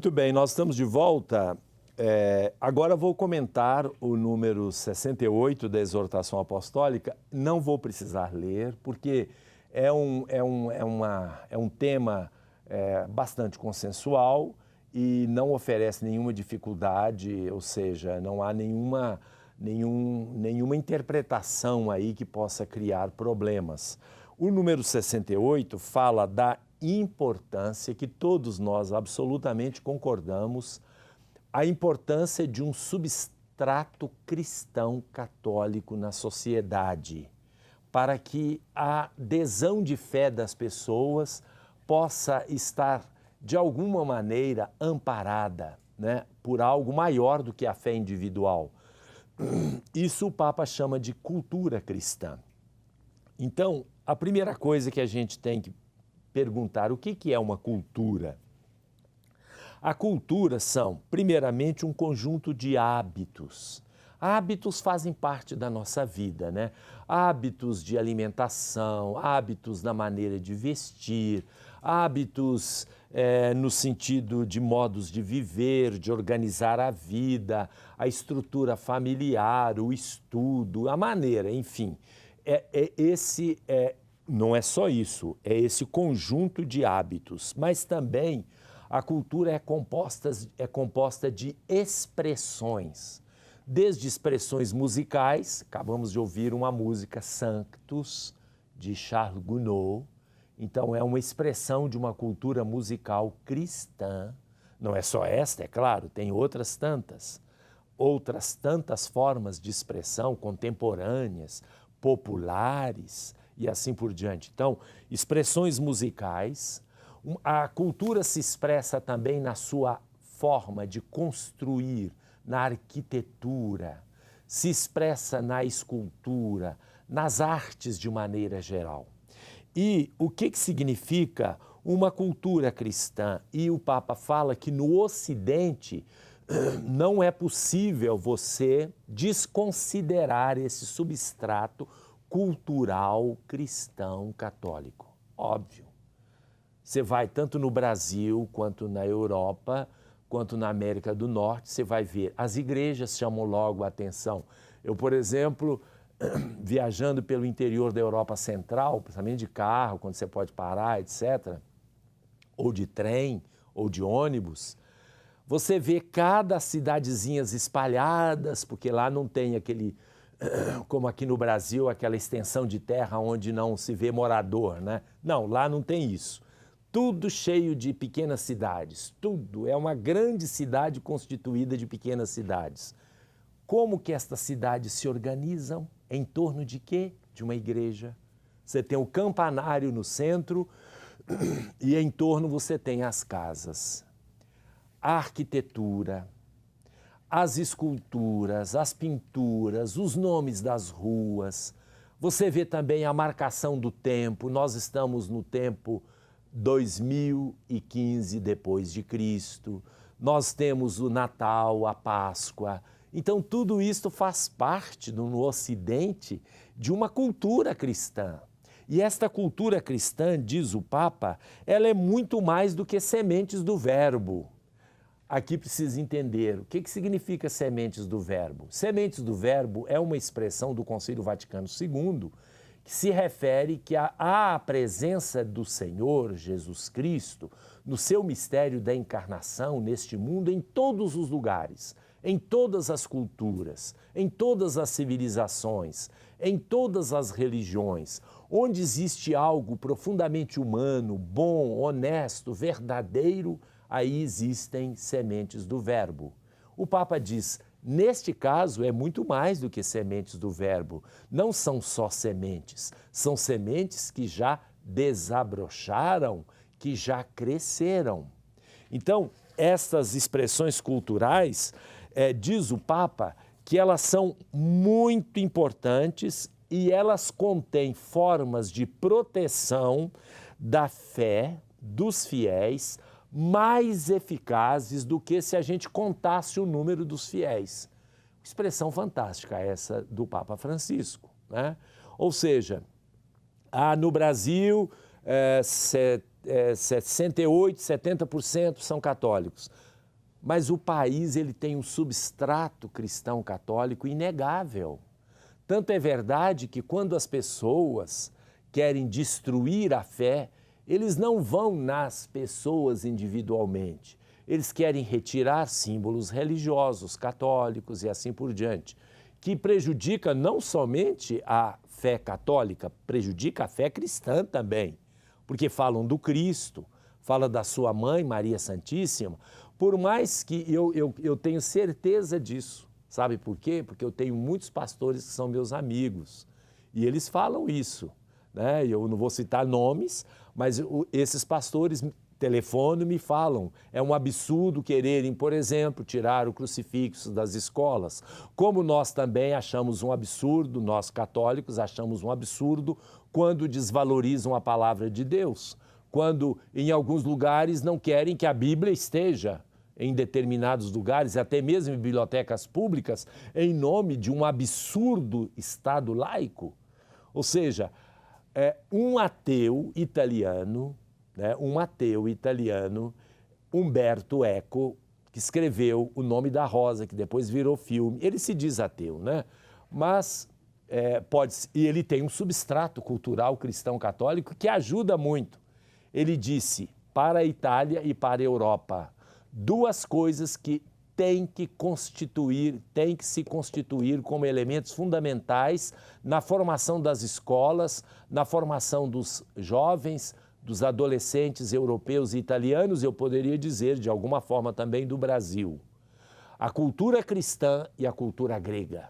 Muito bem, nós estamos de volta. Agora vou comentar o número 68 da exortação apostólica. Não vou precisar ler, porque é um tema bastante consensual e não oferece nenhuma dificuldade, ou seja, não há nenhuma interpretação aí que possa criar problemas. O número 68 fala da importância que todos nós absolutamente concordamos, a importância de um substrato cristão católico na sociedade, para que a adesão de fé das pessoas possa estar, de alguma maneira, amparada, né, por algo maior do que a fé individual. Isso o Papa chama de cultura cristã. Então, a primeira coisa que a gente tem que perguntar, o que é uma cultura? A cultura são, primeiramente, um conjunto de hábitos. Hábitos fazem parte da nossa vida, né? Hábitos de alimentação, hábitos na maneira de vestir, hábitos no sentido de modos de viver, de organizar a vida, a estrutura familiar, o estudo, a maneira, enfim. Não é só isso, é esse conjunto de hábitos, mas também a cultura é composta de expressões, desde expressões musicais, acabamos de ouvir uma música Sanctus, de Charles Gounod, então é uma expressão de uma cultura musical cristã, não é só esta, é claro, tem outras tantas formas de expressão contemporâneas, populares e assim por diante. Então, expressões musicais. A cultura se expressa também na sua forma de construir, na arquitetura, se expressa na escultura, nas artes de maneira geral. E o que significa uma cultura cristã? E o Papa fala que no Ocidente não é possível você desconsiderar esse substrato cultural cristão católico. Óbvio. Você vai tanto no Brasil, quanto na Europa, quanto na América do Norte, você vai ver. As igrejas chamam logo a atenção. Eu, por exemplo, viajando pelo interior da Europa Central, principalmente de carro, quando você pode parar, etc., ou de trem, ou de ônibus, você vê cada cidadezinhas espalhadas, porque lá não tem aquele, como aqui no Brasil, aquela extensão de terra onde não se vê morador, né? Não, lá não tem isso. Tudo cheio de pequenas cidades, tudo. É uma grande cidade constituída de pequenas cidades. Como que estas cidades se organizam? Em torno de quê? De uma igreja. Você tem o campanário no centro e em torno você tem as casas. A arquitetura, as esculturas, as pinturas, os nomes das ruas. Você vê também a marcação do tempo. Nós estamos no tempo 2015 depois de Cristo. Nós temos o Natal, a Páscoa. Então, tudo isso faz parte, no Ocidente, de uma cultura cristã. E esta cultura cristã, diz o Papa, ela é muito mais do que sementes do verbo. Aqui precisa entender o que significa sementes do verbo. Sementes do verbo é uma expressão do Concílio Vaticano II que se refere que à presença do Senhor Jesus Cristo no seu mistério da encarnação neste mundo em todos os lugares, em todas as culturas, em todas as civilizações, em todas as religiões. Onde existe algo profundamente humano, bom, honesto, verdadeiro, aí existem sementes do verbo. O Papa diz, neste caso é muito mais do que sementes do verbo. Não são só sementes, são sementes que já desabrocharam, que já cresceram. Então, essas expressões culturais, diz o Papa, que elas são muito importantes e elas contêm formas de proteção da fé dos fiéis mais eficazes do que se a gente contasse o número dos fiéis. Expressão fantástica essa do Papa Francisco, né? Ou seja, no Brasil, 68%, 70% são católicos. mas o país ele tem um substrato cristão católico inegável. Tanto é verdade que quando as pessoas querem destruir a fé, eles não vão nas pessoas individualmente. Eles querem retirar símbolos religiosos, católicos e assim por diante, que prejudica não somente a fé católica, prejudica a fé cristã também, porque falam do Cristo, fala da sua mãe, Maria Santíssima, por mais que eu tenho certeza disso. Sabe por quê? Porque eu tenho muitos pastores que são meus amigos e eles falam isso, né? Eu não vou citar nomes, mas esses pastores telefonam e me falam, é um absurdo quererem, por exemplo, tirar o crucifixo das escolas, como nós também achamos um absurdo, nós católicos achamos um absurdo quando desvalorizam a palavra de Deus, quando em alguns lugares não querem que a Bíblia esteja em determinados lugares, até mesmo em bibliotecas públicas, em nome de um absurdo Estado laico. Ou seja, um ateu italiano, Umberto Eco, que escreveu O Nome da Rosa, que depois virou filme. Ele se diz ateu, né? Mas e ele tem um substrato cultural cristão católico que ajuda muito. Ele disse para a Itália e para a Europa, duas coisas que têm que se constituir como elementos fundamentais na formação das escolas, na formação dos jovens, dos adolescentes europeus e italianos, eu poderia dizer, de alguma forma também do Brasil. A cultura cristã e a cultura grega.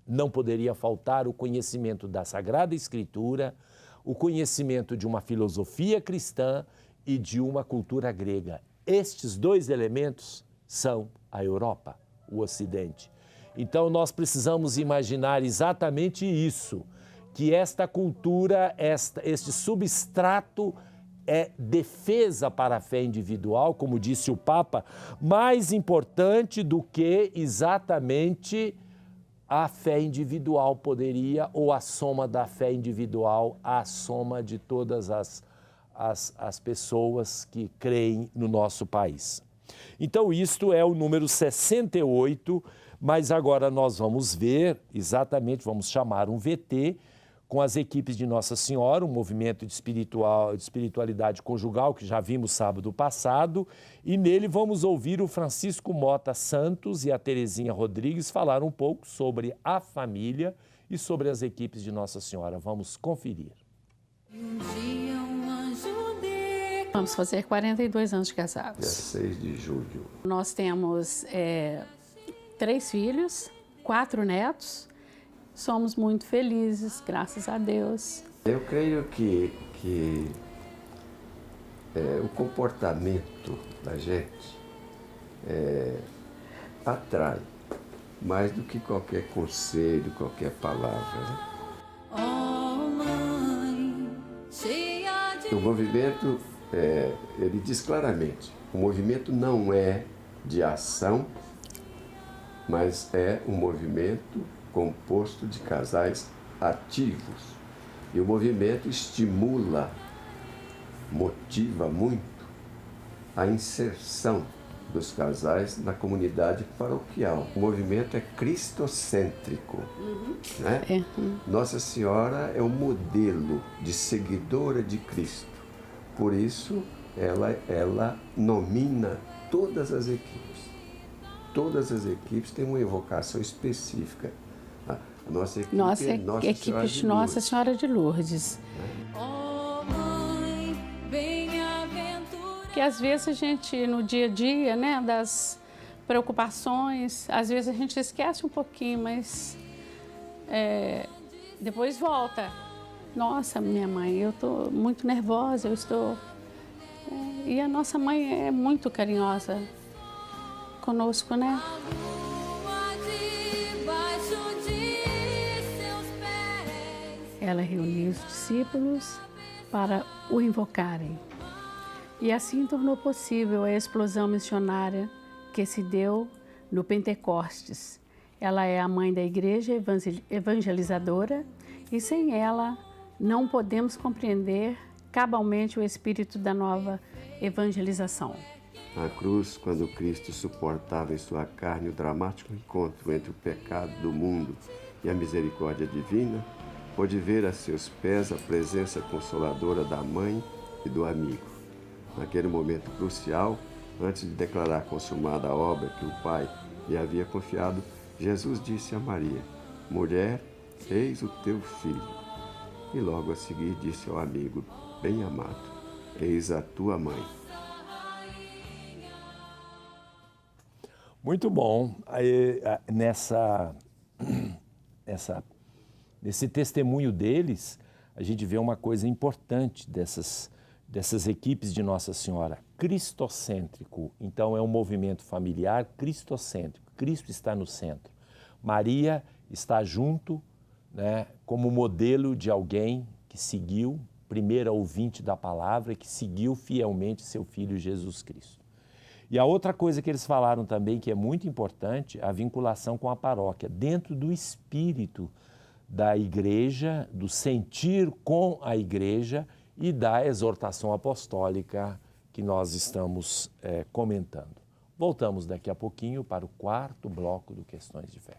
Não poderia faltar o conhecimento da Sagrada Escritura, o conhecimento de uma filosofia cristã e de uma cultura grega. Estes dois elementos são a Europa, o Ocidente. Então nós precisamos imaginar exatamente isso, que esta cultura, este substrato é defesa para a fé individual, como disse o Papa, mais importante do que exatamente a fé individual poderia, ou a soma da fé individual, a soma de todas as pessoas que creem no nosso país. Então, isto é o número 68, mas agora nós vamos ver, exatamente, vamos chamar um VT, com as equipes de Nossa Senhora, um movimento de espiritualidade conjugal, que já vimos sábado passado, e nele vamos ouvir o Francisco Mota Santos e a Terezinha Rodrigues falar um pouco sobre a família e sobre as equipes de Nossa Senhora. Vamos conferir. Vamos fazer 42 anos de casados. Dia 6 de julho. Nós temos 3 filhos, 4 netos. Somos muito felizes, graças a Deus. Eu creio que o comportamento da gente atrai mais do que qualquer conselho, qualquer palavra. Né? O movimento, ele diz claramente, o movimento não é de ação, mas é um movimento composto de casais ativos. E o movimento estimula, motiva muito a inserção dos casais na comunidade paroquial. O movimento é cristocêntrico. Né? Nossa Senhora é um modelo de seguidora de Cristo. Por isso, ela nomina todas as equipes. Todas as equipes têm uma evocação específica. A nossa equipe é Nossa Senhora de Lourdes. Que às vezes a gente, no dia a dia, né, das preocupações, às vezes a gente esquece um pouquinho, mas depois volta. Nossa, minha mãe, eu estou muito nervosa, eu estou... E a nossa mãe é muito carinhosa conosco, né? Ela reuniu os discípulos para o invocarem. E assim tornou possível a explosão missionária que se deu no Pentecostes. Ela é a mãe da igreja evangelizadora e sem ela não podemos compreender cabalmente o espírito da nova evangelização. Na cruz, quando Cristo suportava em sua carne o dramático encontro entre o pecado do mundo e a misericórdia divina, pôde ver a seus pés a presença consoladora da mãe e do amigo. Naquele momento crucial, antes de declarar consumada a obra que o Pai lhe havia confiado, Jesus disse a Maria: Mulher, eis o teu filho. E logo a seguir disse ao amigo bem amado: Eis a tua mãe. Muito bom. Nesse testemunho deles, a gente vê uma coisa importante dessas equipes de Nossa Senhora. Cristocêntrico. Então, é um movimento familiar cristocêntrico. Cristo está no centro. Maria está junto, né, como modelo de alguém que seguiu, primeira ouvinte da palavra, que seguiu fielmente seu filho Jesus Cristo. E a outra coisa que eles falaram também, que é muito importante, a vinculação com a paróquia, dentro do espírito da igreja, do sentir com a igreja e da exortação apostólica que nós estamos comentando. Voltamos daqui a pouquinho para o quarto bloco do Questões de Fé.